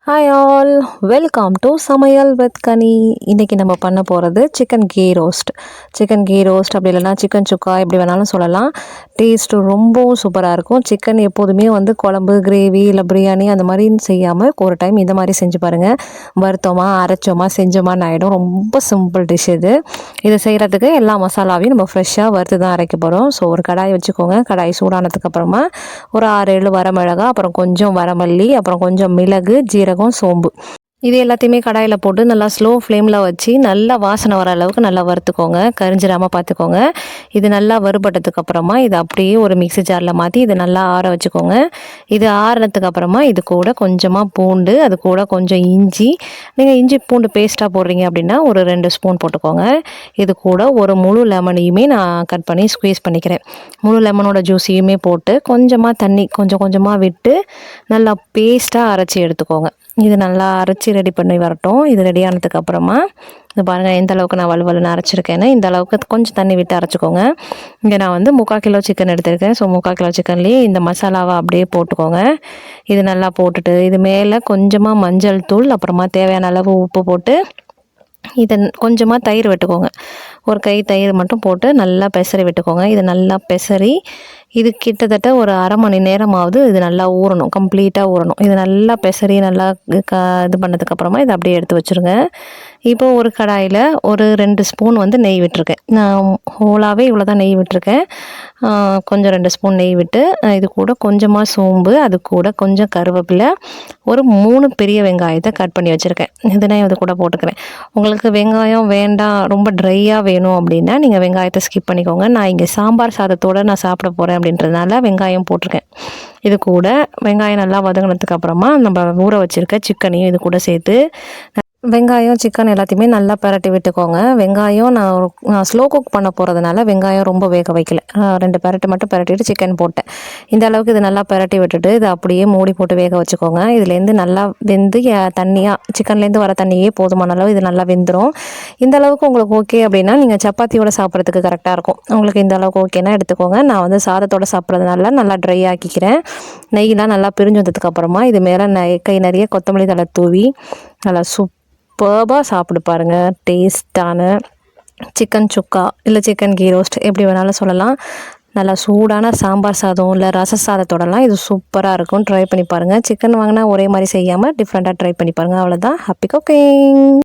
Hi all, welcome to சமையல் with Kani. இன்றைக்கி நம்ம பண்ண போகிறது chicken ghee roast. Chicken ghee roast அப்படி இல்லைனா சிக்கன் சுக்கா எப்படி வேணாலும் சொல்லலாம். டேஸ்ட்டு ரொம்பவும் சூப்பராக இருக்கும். சிக்கன் எப்போதுமே குழம்பு, கிரேவி இல்லை பிரியாணி அந்த மாதிரி செய்யாமல் ஒரு டைம் இந்த மாதிரி செஞ்சு பாருங்கள். வறுத்தோமா, அரைச்சோமா, செஞ்சோமான்னு ஆகிடும். ரொம்ப சிம்பிள் டிஷ் இது. இதை செய்கிறதுக்கு எல்லா மசாலாவையும் நம்ம ஃப்ரெஷ்ஷாக வறுத்து தான் அரைக்க போகிறோம். ஸோ ஒரு கடாய் வச்சுக்கோங்க. கடாய் சூடானதுக்கப்புறமா ஒரு 6-7 வரமிளகா, அப்புறம் கொஞ்சம் வரமல்லி, அப்புறம் கொஞ்சம் மிளகு, ஜீரகம், சோம்பு, இது எல்லாத்தையுமே கடாயில் போட்டு நல்லா ஸ்லோ ஃப்ளேமில் வச்சு நல்லா வாசனை வர அளவுக்கு நல்லா வறுத்துக்கோங்க. கரிஞ்சிடாமல் பார்த்துக்கோங்க. இது நல்லா வறுபட்டதுக்கப்புறமா இதை அப்படியே ஒரு மிக்ஸி ஜாரில் மாற்றி இதை நல்லா ஆற வச்சுக்கோங்க. இது ஆறுனதுக்கப்புறமா இது கூட கொஞ்சமாக பூண்டு, அது கூட கொஞ்சம் இஞ்சி, நீங்கள் இஞ்சி பூண்டு பேஸ்ட்டாக போடுறீங்க அப்படின்னா ஒரு 2 ஸ்பூன் போட்டுக்கோங்க. இது கூட ஒரு முழு லெமனையுமே நான் கட் பண்ணி ஸ்குவீஸ் பண்ணிக்கிறேன். முழு லெமனோட ஜூஸையுமே போட்டு கொஞ்சமாக தண்ணி கொஞ்சம் கொஞ்சமாக விட்டு நல்லா பேஸ்ட்டாக அரைச்சி எடுத்துக்கோங்க. இது நல்லா அரைச்சி ரெடி பண்ணி வரட்டும். இது ரெடி ஆனதுக்கப்புறமா இது பாருங்கள் எந்த அளவுக்கு நான் வலுவலுன்னு அரைச்சிருக்கேன்னு. இந்த அளவுக்கு கொஞ்சம் தண்ணி விட்டு அரைச்சிக்கோங்க. இங்கே நான் 3/4 கிலோ சிக்கன் எடுத்திருக்கேன். ஸோ 3/4 கிலோ சிக்கன்லேயே இந்த மசாலாவை அப்படியே போட்டுக்கோங்க. இது நல்லா போட்டுட்டு இது மேலே கொஞ்சமாக மஞ்சள் தூள், அப்புறமா தேவையான அளவு உப்பு போட்டு இதை கொஞ்சமாக தயிர் விட்டுக்கோங்க. ஒரு கை தயிர் மட்டும் போட்டு நல்லா பெசரி விட்டுக்கோங்க. இது நல்லா பெசரி இது கிட்டத்தட்ட ஒரு அரை மணி நேரமாவது இது நல்லா ஊறணும், கம்ப்ளீட்டாக ஊறணும். இது நல்லா பெசரி நல்லா இது பண்ணதுக்கப்புறமா இதை அப்படியே எடுத்து வச்சுருங்க. இப்போ ஒரு கடாயில் ஒரு 2 ஸ்பூன் நெய் விட்டுருக்கேன். நான் ஹோலாகவே இவ்வளோ தான் நெய் விட்டுருக்கேன். கொஞ்சம் 2 ஸ்பூன் நெய் விட்டு இது கூட கொஞ்சமாக சோம்பு, அது கூட கொஞ்சம் கருவேப்பிலை, ஒரு 3 பெரிய வெங்காயத்தை கட் பண்ணி வச்சுருக்கேன். இதனை இது கூட போட்டுக்கிறேன். உங்களுக்கு வெங்காயம் வேண்டாம், ரொம்ப ட்ரையாக வேணும் அப்படின்னா நீங்கள் வெங்காயத்தை ஸ்கிப் பண்ணிக்கோங்க. நான் இங்கே சாம்பார் சாதத்தோடு நான் சாப்பிட போகிறேன் அப்படின்றதுனால வெங்காயம் போட்டிருக்கேன். இது கூட வெங்காயம் நல்லா வதங்கினதுக்கு அப்புறமா நம்ம ஊற வச்சுருக்க சிக்கனையும் இது கூட சேர்த்து வெங்காயம் சிக்கன் எல்லாத்தையுமே நல்லா பரட்டி விட்டுக்கோங்க. வெங்காயம் நான் ஸ்லோ குக் பண்ண போகிறதுனால வெங்காயம் ரொம்ப வேக வைக்கல. 2 பரட்டு மட்டும் பரட்டிட்டு சிக்கன் போட்டேன். இந்த அளவுக்கு இது நல்லா பரட்டி விட்டுட்டு இதை அப்படியே மூடி போட்டு வேக வச்சுக்கோங்க. இதுலேருந்து நல்லா வெந்து தண்ணியாக சிக்கன்லேருந்து வர தண்ணியே போதுமான அளவு இது நல்லா வெந்துடும். இந்த அளவுக்கு உங்களுக்கு ஓகே அப்படின்னா நீங்கள் சப்பாத்தியோட சாப்பிட்றதுக்கு கரெக்டாக இருக்கும். உங்களுக்கு இந்த அளவுக்கு ஓகேன்னா எடுத்துக்கோங்க. நான் சாதத்தோடு சாப்பிட்றதுனால நல்லா ட்ரை ஆக்கிக்கிறேன். நெய்யெலாம் நல்லா பிரிஞ்சு வந்ததுக்கப்புறமா இது மேலே கை நிறைய கொத்தமல்லி தழை தூவி நல்லா சூப்பராக சாப்பிடு பாருங்கள். டேஸ்டான சிக்கன் சுக்கா இல்லை சிக்கன் கீ ரோஸ்ட் எப்படி வேணாலும் சொல்லலாம். நல்லா சூடான சாம்பார் சாதம் இல்லை ரச சாதத்தோடலாம் இது சூப்பராக இருக்கும். ட்ரை பண்ணி பாருங்கள். சிக்கன் வாங்கினா ஒரே மாதிரி செய்யாமல் டிஃப்ரெண்ட்டாக ட்ரை பண்ணி பாருங்கள். அவ்வளோதான். Happy cooking.